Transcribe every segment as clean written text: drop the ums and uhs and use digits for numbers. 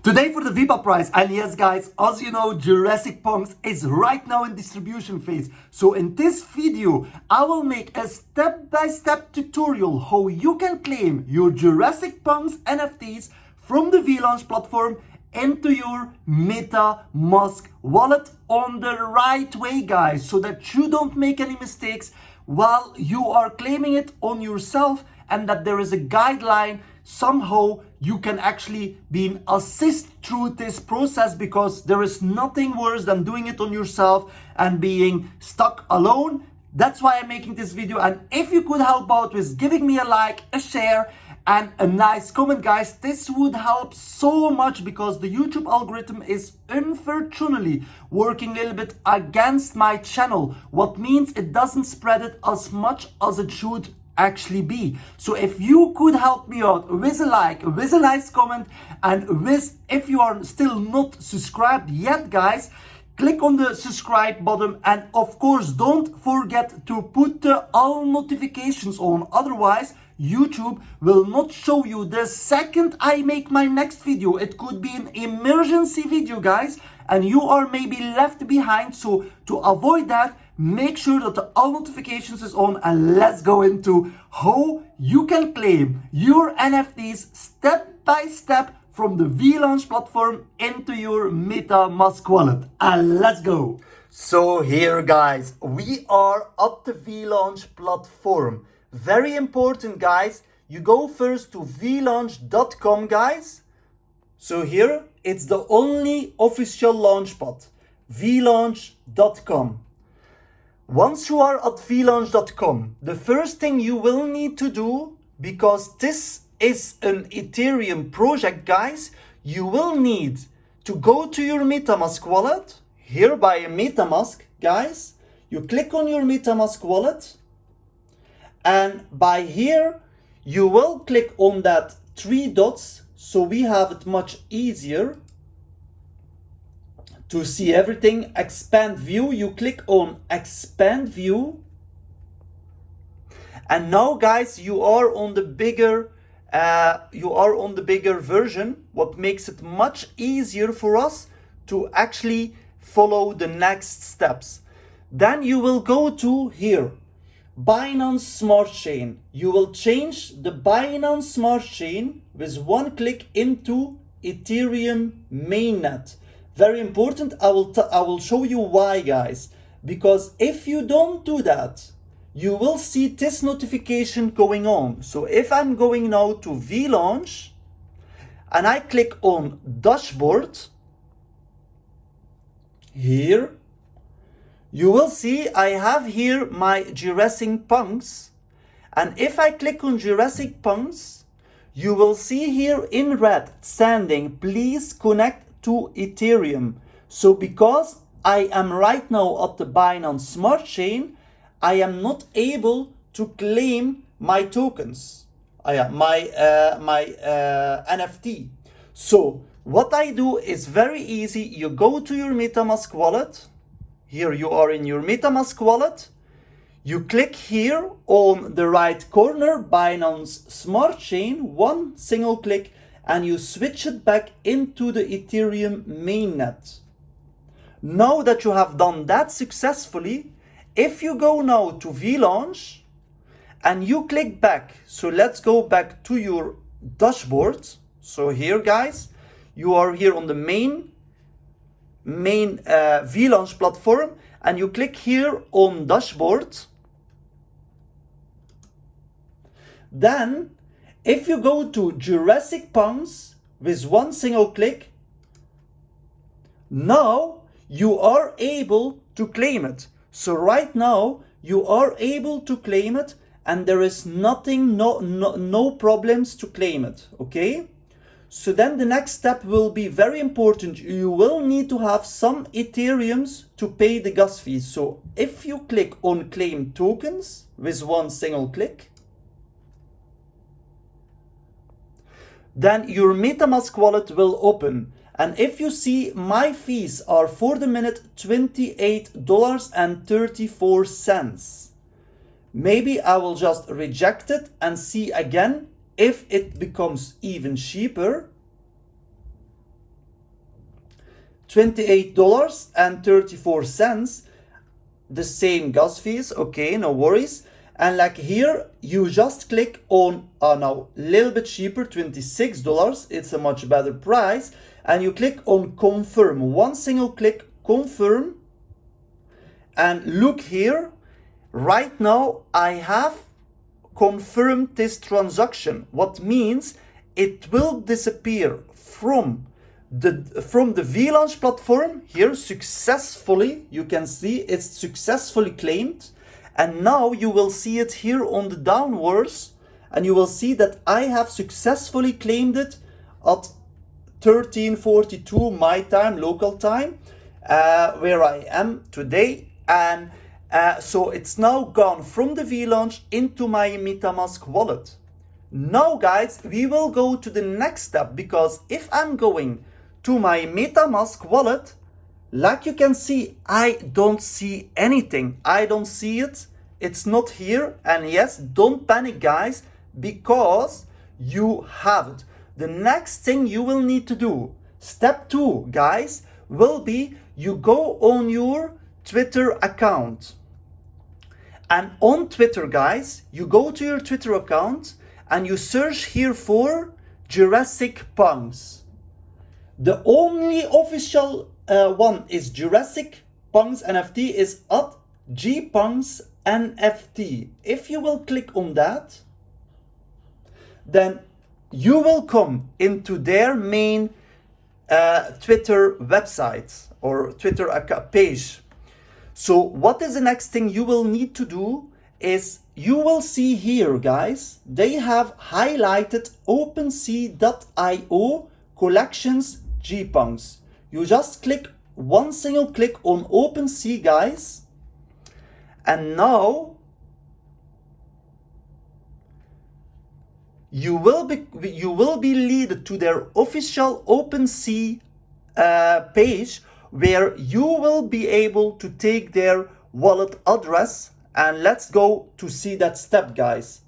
Today for the Vpad price, and yes guys, as you know, Jurassic Punks is right now in distribution phase. So in this video, I will make a step-by-step tutorial how you can claim your Jurassic Punks NFTs from the Vlaunch platform into your Metamask wallet on the right way, guys, so that you don't make any mistakes while you are claiming it on yourself, and that there is a guideline somehow you can actually be assist through this process, because there is nothing worse than doing it on yourself and being stuck alone. That's why I'm making this video, and if you could help out with giving me a like, a share and a nice comment, guys, this would help so much, because the YouTube algorithm is unfortunately working a little bit against my channel, what means it doesn't spread it as much as it should actually be. So if you could help me out with a like, with a nice comment, and with, if you are still not subscribed yet, guys, click on the subscribe button, and of course don't forget to put the all notifications on, otherwise YouTube will not show you the second I make my next video. It could be an emergency video, guys, and you are maybe left behind. So to avoid that, make sure that the all notifications is on, and let's go into how you can claim your NFTs step by step from the Vlaunch platform into your Metamask wallet. And let's go. So here, guys, we are at the Vlaunch platform. Very important, guys. You go first to vlaunch.com, guys. So here, it's the only official launchpad, vlaunch.com. Once you are at vlaunch.com, the first thing you will need to do, because this is an Ethereum project, guys, you will need to go to your Metamask wallet. Here by Metamask, guys, you click on your Metamask wallet, and by here you will click on that three dots, so we have it much easier to see everything. Expand view, you click on expand view, and now, guys, you are on the bigger version, what makes it much easier for us to actually follow the next steps. Then you will go to here, Binance Smart Chain. You will change the Binance Smart Chain with one click into Ethereum mainnet. Very important. I will show you why, guys, because if you don't do that, you will see this notification going on. So if I'm going now to Vlaunch and I click on dashboard, here you will see I have here my Jurassic Punks, and if I click on Jurassic Punks, you will see here in red standing, please connect to Ethereum. So because I am right now at the Binance Smart Chain, I am not able to claim my tokens, my NFT. So what I do is very easy. You go to your Metamask wallet. Here you are in your Metamask wallet. You click here on the right corner, Binance Smart Chain, one single click, and you switch it back into the Ethereum mainnet. Now that you have done that successfully, if you go now to Vlaunch and you click back, so let's go back to your dashboard. So here, guys, you are here on the main Vlaunch platform, and you click here on dashboard. Then if you go to Jurassic Punks with one single click, now you are able to claim it. So right now you are able to claim it, and there is nothing, no problems to claim it. Okay, so then the next step will be very important. You will need to have some Ethereums to pay the gas fees. So if you click on claim tokens with one single click, then your Metamask wallet will open. And if you see, my fees are for the minute $28.34. Maybe I will just reject it and see again if it becomes even cheaper. $28.34, the same gas fees, okay, no worries. And like here, you just click on, now a little bit cheaper, $26, it's a much better price. And you click on confirm, one single click, confirm. And look here, right now I have confirmed this transaction. What means it will disappear from the Vlaunch platform here successfully. You can see it's successfully claimed. And now you will see it here on the downwards, and you will see that I have successfully claimed it at 13:42 my time, local time, where I am today. And so it's now gone from the Vlaunch into my Metamask wallet. Now guys, we will go to the next step, because if I'm going to my Metamask wallet, like you can see, I don't see anything. I don't see it. It's not here. And yes, don't panic guys, because you have it. The next thing you will need to do, step 2 guys, will be you go on your Twitter account. And on Twitter guys, you go to your Twitter account and you search here for Jurassic Punks. The only official one is Jurassic PunksNFT is at JPunksNFT. If you will click on that, then you will come into their main Twitter website or Twitter page. So what is the next thing you will need to do is you will see here guys, they have highlighted OpenSea.io collections JPunks. You just click one single click on OpenSea guys, and now you will be led to their official OpenSea page, where you will be able to take their wallet address. And let's go to see that step guys.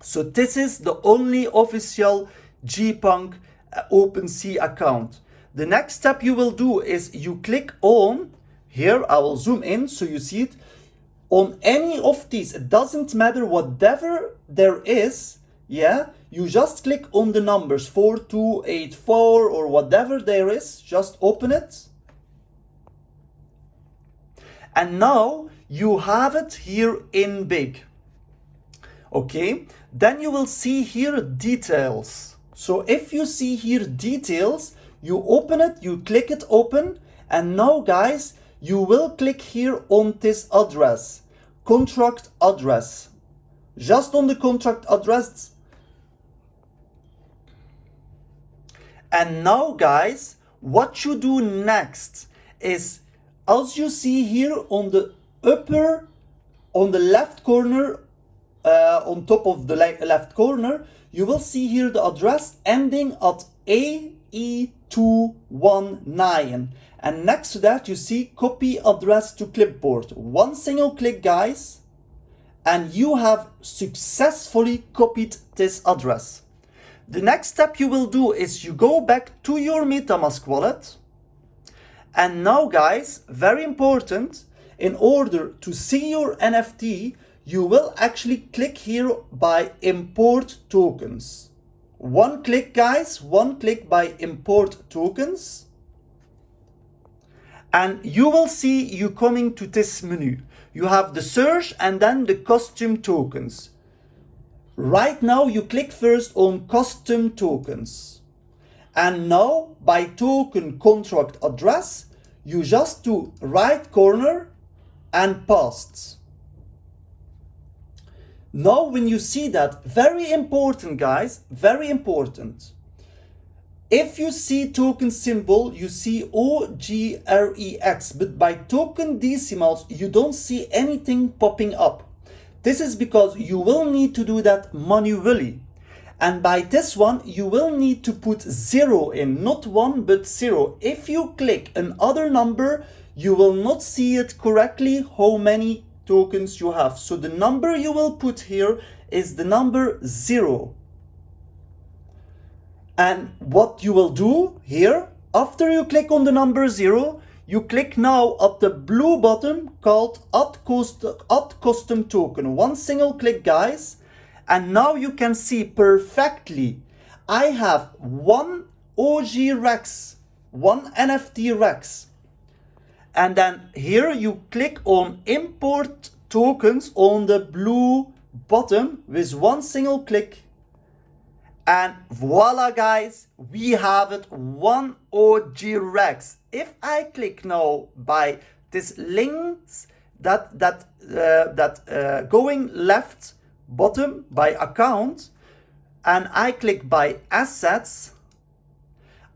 So this is the only official JPunk OpenSea account. The next step you will do is you click on here, I will zoom in so you see it, on any of these. It doesn't matter, whatever there is, yeah, you just click on the numbers 4284 or whatever there is, just open it. And now you have it here in big. Okay, then you will see here details. So if you see here details, you open it, you click it open, and now guys, you will click here on this address, contract address. Just on the contract address. And now guys, what you do next is, as you see here on the upper, on the left corner, on top of the left corner, you will see here the address ending at AE219. And next to that, you see copy address to clipboard. One single click, guys, and you have successfully copied this address. The next step you will do is you go back to your Metamask wallet. And now guys, very important, in order to see your NFT, you will actually click here by import tokens. One click guys, one click by import tokens. And you will see you coming to this menu. You have the search and then the custom tokens. Right now you click first on custom tokens. And now by token contract address, you just do right corner and paste. Now when you see that, very important guys, very important. If you see token symbol, you see OGREX, but by token decimals, you don't see anything popping up. This is because you will need to do that manually. And by this one, you will need to put 0 in, not 1, but 0. If you click another number, you will not see it correctly how many tokens you have. So the number you will put here is the number 0. And what you will do here, After you click on the number 0, you click now at the blue button called Add Custom Token. One single click, guys. And now you can see perfectly, I have one OG Rex, one NFT Rex. And then here you click on Import Tokens on the blue button with one single click. And voila, guys, we have it, one OG Rex. If I click now by this links going left bottom by account, and I click by assets,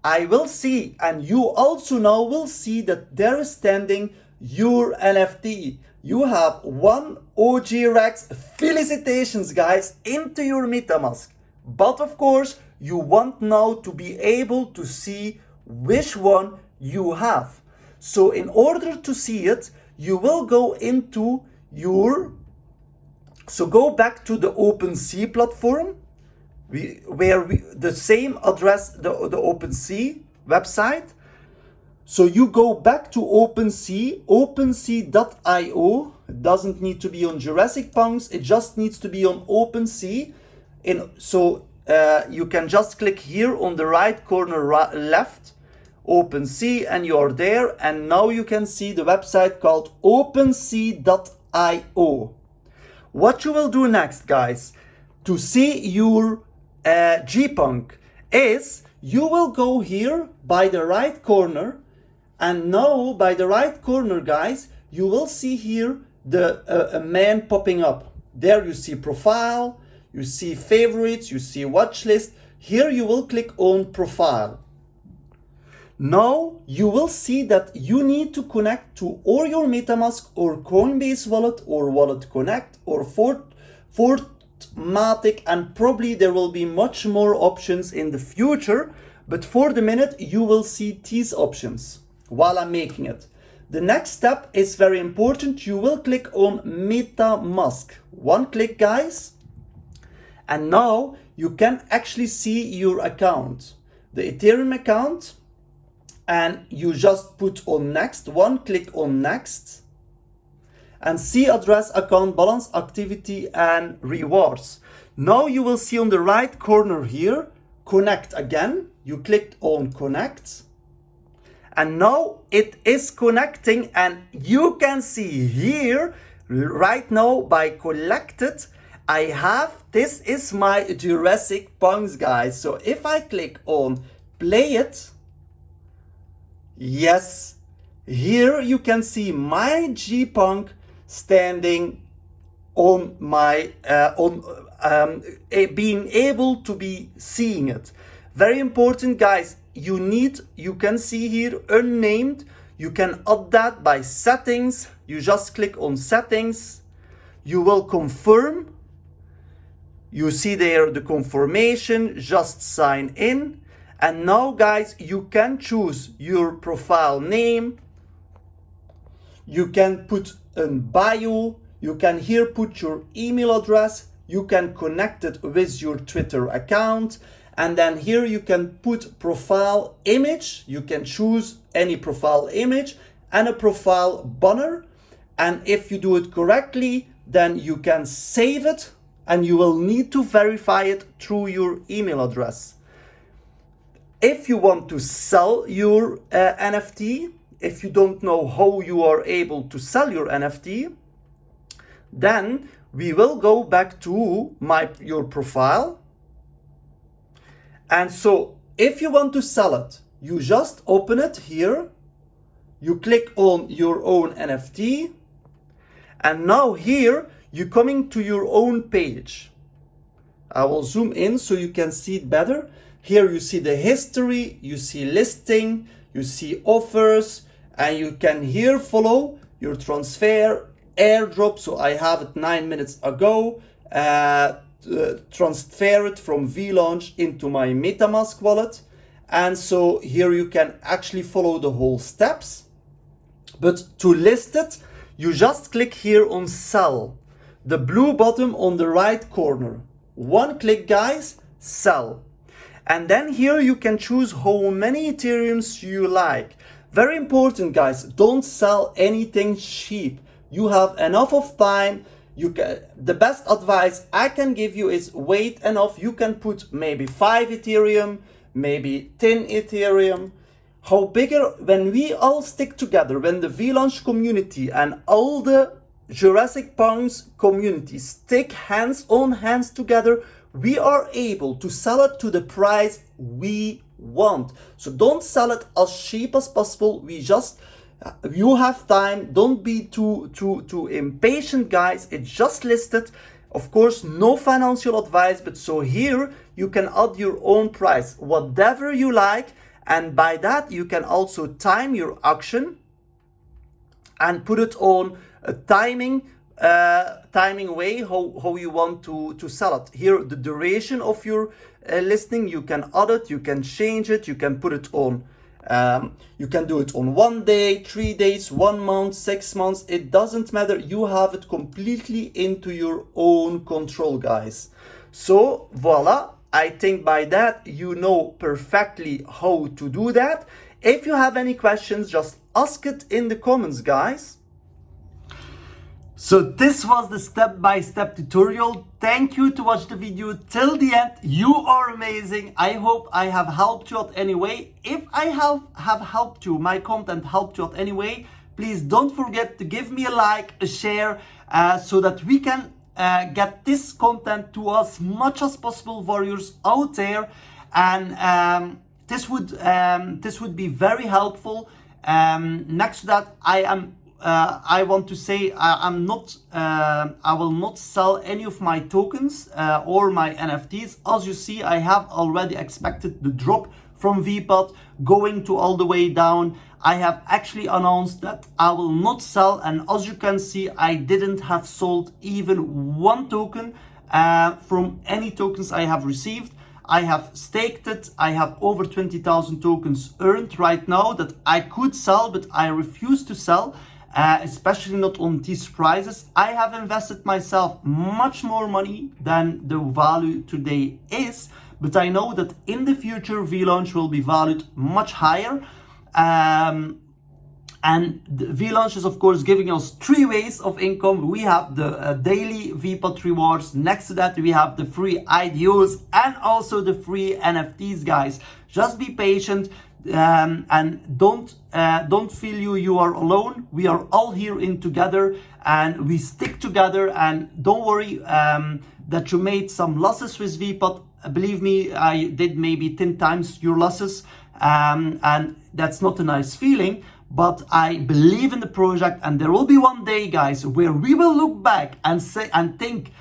I will see, and you also now will see that there is standing your NFT. You have one OG Rex. Felicitations, guys, into your MetaMask. But of course, you want now to be able to see which one you have. So in order to see it, you will go into your, so go back to the Opensea platform, the same address, the Opensea website. So you go back to Opensea, opensea.io. It doesn't need to be on Jurassic Punks, it just needs to be on Opensea. You can just click here on the right corner left, Opensea, and you're there. And now you can see the website called opensea.io. What you will do next, guys, to see your JPunk is you will go here by the right corner, and now by the right corner, guys, you will see here the a man popping up. There you see profile, you see favorites, you see watch list. Here you will click on profile. Now you will see that you need to connect to or your MetaMask or Coinbase wallet or Wallet Connect or Fortmatic, and probably there will be much more options in the future, but for the minute you will see these options while I'm making it. The next step is very important. You will click on Metamask. One click, guys. And now you can actually see your account, the Ethereum account, and you just put on next, one click on next, and see address, account balance, activity, and rewards. Now you will see on the right corner here, connect again. You clicked on connect, and now it is connecting, and you can see here right now by collected, I have, this is my Jurassic Punks, guys. So if I click on play it, yes, here you can see my JPunk standing on my, being able to be seeing it. Very important, guys. You can see here unnamed. You can add that by settings. You just click on settings. You will confirm. You see there the confirmation, just sign in. And now, guys, you can choose your profile name. You can put a bio. You can here put your email address. You can connect it with your Twitter account. And then here you can put profile image. You can choose any profile image and a profile banner. And if you do it correctly, then you can save it, and you will need to verify it through your email address. If you want to sell your NFT, if you don't know how you are able to sell your NFT, then we will go back to your profile. And so if you want to sell it, you just open it here. You click on your own NFT. And now here, you're coming to your own page. I will zoom in so you can see it better. Here you see the history, you see listing, you see offers, and you can here follow your transfer, airdrop. So I have it 9 minutes ago. Transfer it from Vlaunch into my Metamask wallet. And so here you can actually follow the whole steps. But to list it, you just click here on sell. The blue button on the right corner. One click, guys, sell. And then here you can choose how many Ethereums you like. Very important, guys, don't sell anything cheap. You have enough of time. The best advice I can give you is wait enough. You can put maybe 5 Ethereum, maybe 10 Ethereum. How bigger, when we all stick together, when the Vlaunch community and all the Jurassic Punks community stick hands on hands together, we are able to sell it to the price we want. So don't sell it as cheap as possible. You have time. Don't be too impatient, guys. It's just listed. Of course, no financial advice, but so here you can add your own price, whatever you like. And by that, you can also time your auction and put it on a timing way how you want to sell it. Here, the duration of your listing, you can add it, you can change it, you can put it on. You can do it on 1 day, 3 days, 1 month, 6 months. It doesn't matter. You have it completely into your own control, guys. So voila. I think by that you know perfectly how to do that. If you have any questions, just ask it in the comments, guys. So this was the step-by-step tutorial. Thank you to watch the video till the end. You are amazing. I hope I have helped you out anyway. If I have helped you, my content helped you out anyway, please don't forget to give me a like, a share, so that we can get this content to as much as possible warriors out there, and this would be very helpful. Next to that, I want to say I will not sell any of my tokens or my NFTs. As you see, I have already expected the drop from Vpad going to all the way down. I have actually announced that I will not sell, and as you can see, I didn't have sold even 1 token from any tokens I have received. I have staked it. I have over 20,000 tokens earned right now that I could sell, but I refuse to sell, especially not on these prices. I have invested myself much more money than the value today is, but I know that in the future Vlaunch will be valued much higher. And the Vlaunch is of course giving us 3 ways of income. We have the daily Vpad rewards. Next to that, we have the free IDOs and also the free NFTs, guys. Just be patient, and don't feel you are alone. We are all here in together, and we stick together. And don't worry that you made some losses with Vpad. Believe me, I did maybe 10 times your losses, and that's not a nice feeling. But I believe in the project, and there will be one day, guys, where we will look back and say and think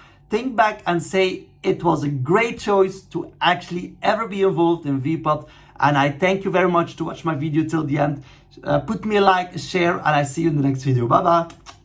back and say it was a great choice to actually ever be involved in Vpad. And I thank you very much to watch my video till the end. Put me a like, share, and I see you in the next video. Bye bye.